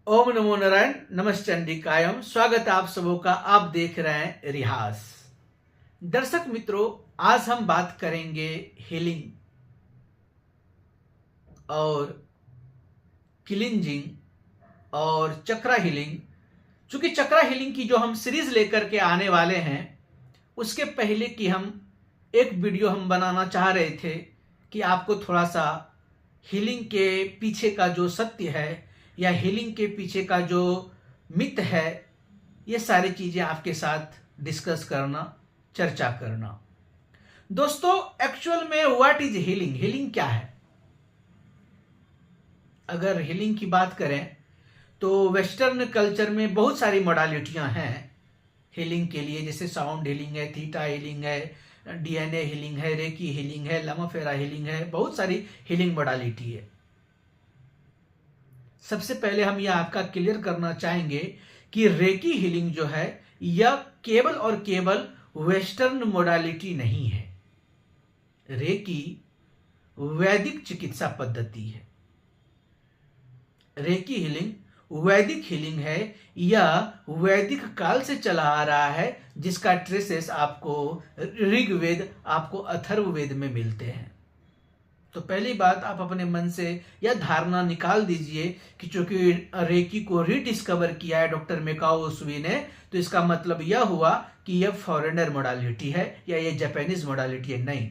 ओम नमो नारायण। नमस्चंडी कायम। स्वागत है आप सबों का। आप देख रहे हैं रिहास। दर्शक मित्रों, आज हम बात करेंगे हीलिंग और क्लींजिंग और चक्रा हीलिंग। चूंकि चक्रा हीलिंग की जो हम सीरीज लेकर के आने वाले हैं, उसके पहले की हम एक वीडियो हम बनाना चाह रहे थे कि आपको थोड़ा सा हीलिंग के पीछे का जो सत्य है या हीलिंग के पीछे का जो मिथ है, ये सारी चीजें आपके साथ डिस्कस करना, चर्चा करना। दोस्तों, एक्चुअल में व्हाट इज हीलिंग? हीलिंग क्या है? अगर हीलिंग की बात करें तो वेस्टर्न कल्चर में बहुत सारी मोडालिटियां हैं हीलिंग के लिए, जैसे साउंड हीलिंग है, थीटा हीलिंग है, डीएनए हीलिंग है, रेकी हीलिंग है, लमाफेरा हीलिंग है, बहुत सारी हीलिंग मोडालिटी है। सबसे पहले हम यह आपका क्लियर करना चाहेंगे कि रेकी हीलिंग जो है यह केवल और केवल वेस्टर्न मोडालिटी नहीं है। रेकी वैदिक चिकित्सा पद्धति है। रेकी हीलिंग वैदिक हीलिंग है। यह वैदिक काल से चला आ रहा है, जिसका ट्रेसेस आपको ऋग्वेद, आपको अथर्ववेद में मिलते हैं। तो पहली बात, आप अपने मन से यह धारणा निकाल दीजिए कि चूंकि रेकी को रीडिस्कवर किया है डॉक्टर मेकाओ उसुई ने, तो इसका मतलब यह हुआ कि यह फॉरेनर मोडालिटी है या यह जापानीज मोडालिटी है। नहीं,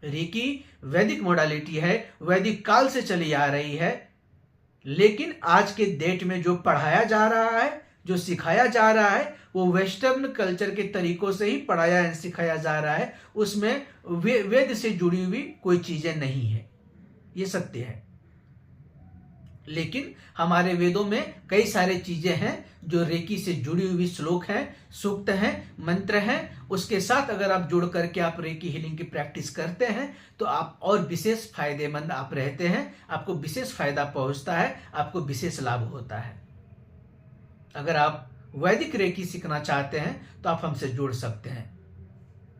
रेकी वैदिक मोडालिटी है, वैदिक काल से चली आ रही है। लेकिन आज के डेट में जो पढ़ाया जा रहा है, जो सिखाया जा रहा है, वो वेस्टर्न कल्चर के तरीकों से ही पढ़ाया एंड सिखाया जा रहा है। उसमें वेद से जुड़ी हुई कोई चीजें नहीं है, ये सत्य है। लेकिन हमारे वेदों में कई सारे चीजें हैं जो रेकी से जुड़ी हुई श्लोक हैं, सूक्त हैं, मंत्र हैं। उसके साथ अगर आप जुड़ करके आप रेकी हीलिंग की प्रैक्टिस करते हैं तो आप और विशेष फायदेमंद आप रहते हैं, आपको विशेष फायदा पहुंचता है, आपको विशेष लाभ होता है। अगर आप वैदिक रेकी सीखना चाहते हैं तो आप हमसे जुड़ सकते हैं।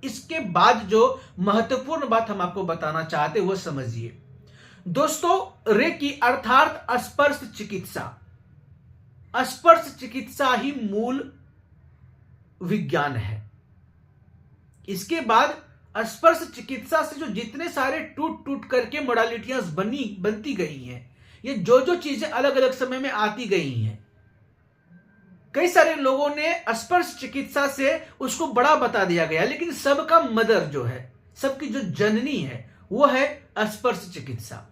इसके बाद जो महत्वपूर्ण बात हम आपको बताना चाहते हैं वो समझिए। दोस्तों, रेकी अर्थात स्पर्श चिकित्सा, स्पर्श चिकित्सा ही मूल विज्ञान है। इसके बाद स्पर्श चिकित्सा से जो जितने सारे टूट टूट करके मोडालिटियां बनती गई हैं, ये जो चीजें अलग अलग समय में आती गई हैं, कई सारे लोगों ने स्पर्श चिकित्सा से उसको बड़ा बता दिया गया, लेकिन सबका मदर जो है, सबकी जो जननी है, वो है स्पर्श चिकित्सा।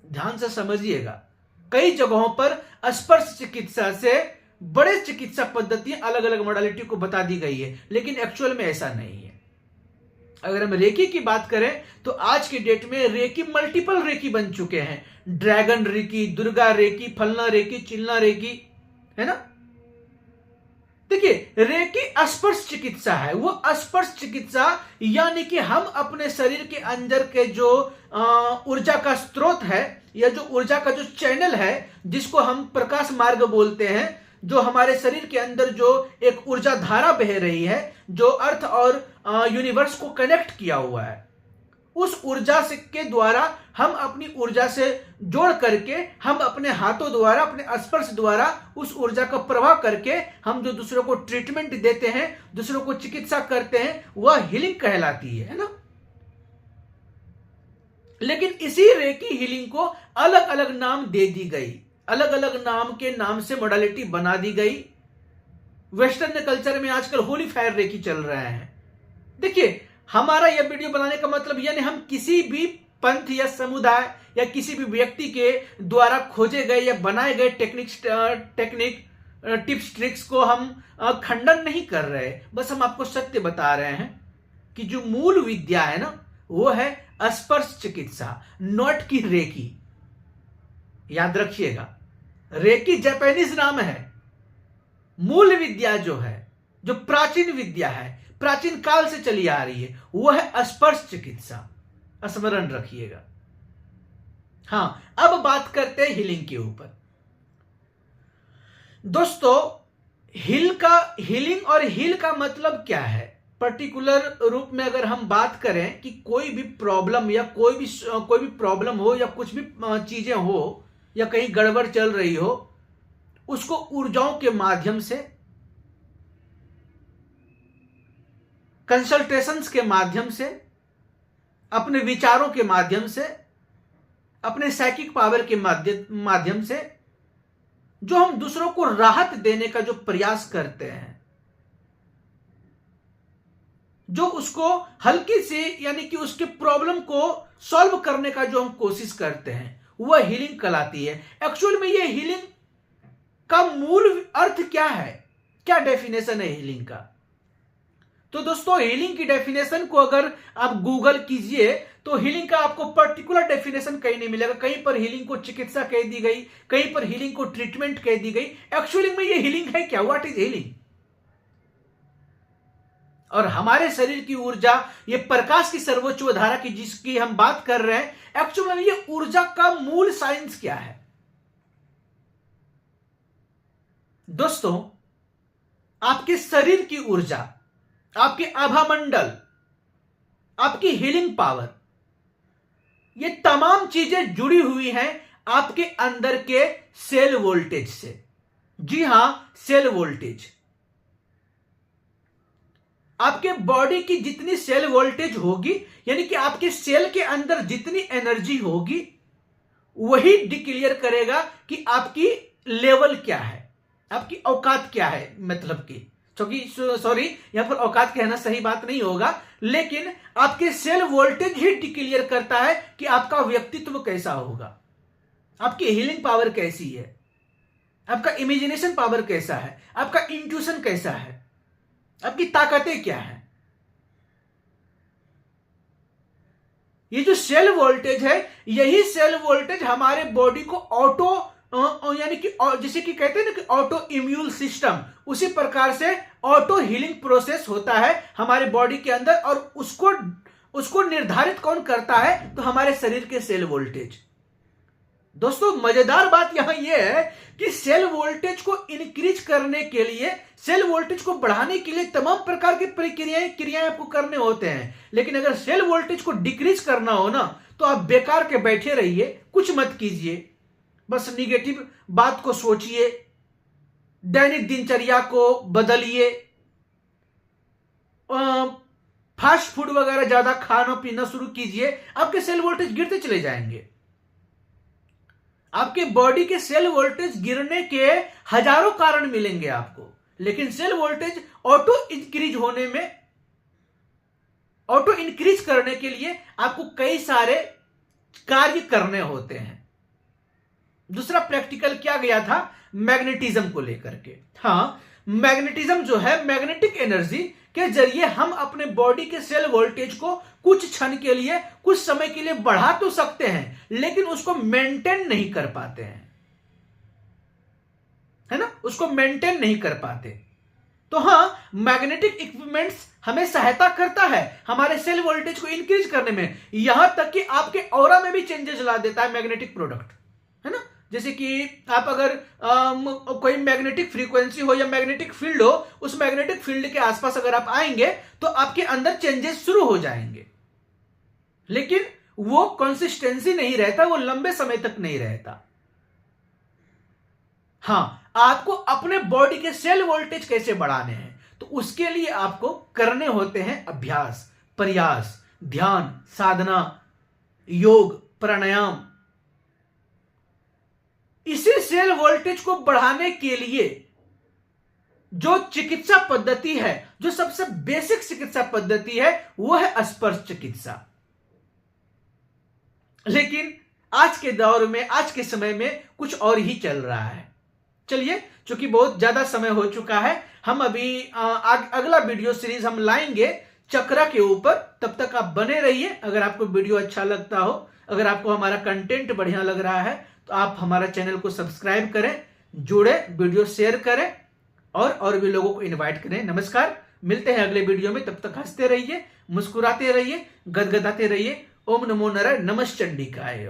ध्यान से समझिएगा, कई जगहों पर स्पर्श चिकित्सा से बड़े चिकित्सा पद्धतियां अलग अलग मोडालिटी को बता दी गई है, लेकिन एक्चुअल में ऐसा नहीं है। अगर हम रेकी की बात करें तो आज के डेट में रेकी मल्टीपल रेकी बन चुके हैं। ड्रैगन रेकी, दुर्गा रेकी, फलना रेकी, चिलना रेकी, है ना। देखिए, रेकी स्पर्श चिकित्सा है। वो स्पर्श चिकित्सा यानी कि हम अपने शरीर के अंदर के जो ऊर्जा का स्रोत है या जो ऊर्जा का जो चैनल है, जिसको हम प्रकाश मार्ग बोलते हैं, जो हमारे शरीर के अंदर जो एक ऊर्जा धारा बह रही है, जो अर्थ और यूनिवर्स को कनेक्ट किया हुआ है, उस ऊर्जा से के द्वारा हम अपनी ऊर्जा से जोड़ करके, हम अपने हाथों द्वारा, अपने स्पर्श द्वारा उस ऊर्जा का प्रवाह करके हम जो दूसरों को ट्रीटमेंट देते हैं, दूसरों को चिकित्सा करते हैं, वह हीलिंग कहलाती है ना। लेकिन इसी रेकी हीलिंग को अलग अलग नाम दे दी गई, अलग अलग नाम के नाम से मोडालिटी बना दी गई। वेस्टर्न कल्चर में आजकल होली फायर रेकी चल रहा है। देखिए, हमारा यह वीडियो बनाने का मतलब यानी हम किसी भी पंथ या समुदाय या किसी भी व्यक्ति के द्वारा खोजे गए या बनाए गए टेक्निक टिप्स ट्रिक्स को हम खंडन नहीं कर रहे, बस हम आपको सत्य बता रहे हैं कि जो मूल विद्या है ना, वो है स्पर्श चिकित्सा, नॉट की रेकी। याद रखिएगा, रेकी जापानीज नाम है। मूल विद्या जो है, जो प्राचीन विद्या है, प्राचीन काल से चली आ रही है, वो है स्पर्श चिकित्सा। स्मरण रखिएगा। हां, अब बात करते हैं हीलिंग के ऊपर। दोस्तों, हीलिंग और हील का मतलब क्या है? पर्टिकुलर रूप में अगर हम बात करें कि कोई भी प्रॉब्लम या कोई भी प्रॉब्लम हो या कुछ भी चीजें हो, या कहीं गड़बड़ चल रही हो, उसको ऊर्जाओं के माध्यम से, कंसल्टेशंस के माध्यम से, अपने विचारों के माध्यम से, अपने साइकिक पावर के माध्यम से जो हम दूसरों को राहत देने का जो प्रयास करते हैं, जो उसको हल्की से यानी कि उसके प्रॉब्लम को सॉल्व करने का जो हम कोशिश करते हैं, वह हीलिंग कहलाती है। एक्चुअल में यह हीलिंग का मूल अर्थ क्या है, क्या डेफिनेशन है हीलिंग का? तो दोस्तों, हीलिंग की डेफिनेशन को अगर आप गूगल कीजिए तो हीलिंग का आपको पर्टिकुलर डेफिनेशन कहीं नहीं मिलेगा। कहीं पर हीलिंग को चिकित्सा कह दी गई, कहीं पर हीलिंग को ट्रीटमेंट कह दी गई। एक्चुअली में ये हीलिंग है क्या? What is healing? और हमारे शरीर की ऊर्जा, ये प्रकाश की सर्वोच्च धारा की जिसकी हम बात कर रहे हैं, एक्चुअली में ये ऊर्जा का मूल साइंस क्या है? दोस्तों, आपके शरीर की ऊर्जा, आपके आभामंडल, आपकी हीलिंग पावर, ये तमाम चीजें जुड़ी हुई हैं आपके अंदर के सेल वोल्टेज से। जी हां, सेल वोल्टेज। आपके बॉडी की जितनी सेल वोल्टेज होगी, यानी कि आपके सेल के अंदर जितनी एनर्जी होगी, वही डिक्लेयर करेगा कि आपकी लेवल क्या है, आपकी औकात क्या है। मतलब कि सॉरी, यहां पर औकात कहना सही बात नहीं होगा, लेकिन आपके सेल वोल्टेज ही डिक्लेयर करता है कि आपका व्यक्तित्व कैसा होगा, आपकी हीलिंग पावर कैसी है, आपका इमेजिनेशन पावर कैसा है, आपका इंट्यूशन कैसा है, आपकी ताकतें क्या है। ये जो सेल वोल्टेज है, यही सेल वोल्टेज हमारे बॉडी को ऑटो यानी कि जैसे कि कहते हैं ना कि ऑटो इम्यून सिस्टम, उसी प्रकार से ऑटो हीलिंग प्रोसेस होता है हमारे बॉडी के अंदर। और उसको निर्धारित कौन करता है? तो हमारे शरीर के सेल वोल्टेज। दोस्तों, मजेदार बात यहां यह है कि सेल वोल्टेज को इंक्रीज करने के लिए, सेल वोल्टेज को बढ़ाने के लिए तमाम प्रकार की क्रियाएं आपको करने होते हैं। लेकिन अगर सेल वोल्टेज को डिक्रीज करना हो ना, तो आप बेकार के बैठे रहिए, कुछ मत कीजिए, बस निगेटिव बात को सोचिए, दैनिक दिनचर्या को बदलिए, फास्ट फूड वगैरह ज्यादा खाना पीना शुरू कीजिए, आपके सेल वोल्टेज गिरते चले जाएंगे। आपके बॉडी के सेल वोल्टेज गिरने के हजारों कारण मिलेंगे आपको, लेकिन सेल वोल्टेज ऑटो इंक्रीज करने के लिए आपको कई सारे कार्य करने होते हैं। दूसरा प्रैक्टिकल क्या गया था? मैग्नेटिज्म को लेकर के। हाँ, मैग्नेटिज्म जो है, मैग्नेटिक एनर्जी के जरिए हम अपने बॉडी के सेल वोल्टेज को कुछ क्षण के लिए, कुछ समय के लिए बढ़ा तो सकते हैं, लेकिन उसको मेंटेन नहीं कर पाते हैं, है ना? उसको मेंटेन नहीं कर पाते। तो हाँ, मैग्नेटिक इक्विपमेंट्स हमें सहायता करता है हमारे सेल वोल्टेज को इंक्रीज करने में। यहां तक कि आपके ऑरा में भी चेंजेस ला देता है मैग्नेटिक प्रोडक्ट, है ना? जैसे कि आप अगर कोई मैग्नेटिक फ्रीक्वेंसी हो या मैग्नेटिक फील्ड हो, उस मैग्नेटिक फील्ड के आसपास अगर आप आएंगे तो आपके अंदर चेंजेस शुरू हो जाएंगे, लेकिन वो कंसिस्टेंसी नहीं रहता, वो लंबे समय तक नहीं रहता। हां, आपको अपने बॉडी के सेल वोल्टेज कैसे बढ़ाने हैं, तो उसके लिए आपको करने होते हैं अभ्यास, प्रयास, ध्यान, साधना, योग, प्राणायाम। इसी सेल वोल्टेज को बढ़ाने के लिए जो चिकित्सा पद्धति है, जो सबसे बेसिक चिकित्सा पद्धति है, वो है स्पर्श चिकित्सा। लेकिन आज के दौर में, आज के समय में कुछ और ही चल रहा है। चलिए, चूंकि बहुत ज्यादा समय हो चुका है, हम अभी अगला वीडियो सीरीज हम लाएंगे चक्रा के ऊपर। तब तक आप बने रहिए। अगर आपको वीडियो अच्छा लगता हो, अगर आपको हमारा कंटेंट बढ़िया लग रहा है, तो आप हमारा चैनल को सब्सक्राइब करें, जुड़े, वीडियो शेयर करें और भी लोगों को इनवाइट करें। नमस्कार, मिलते हैं अगले वीडियो में। तब तक हंसते रहिए, मुस्कुराते रहिए, गदगदाते रहिए। ओम नमो नारायण, नमश्चंडिकाय।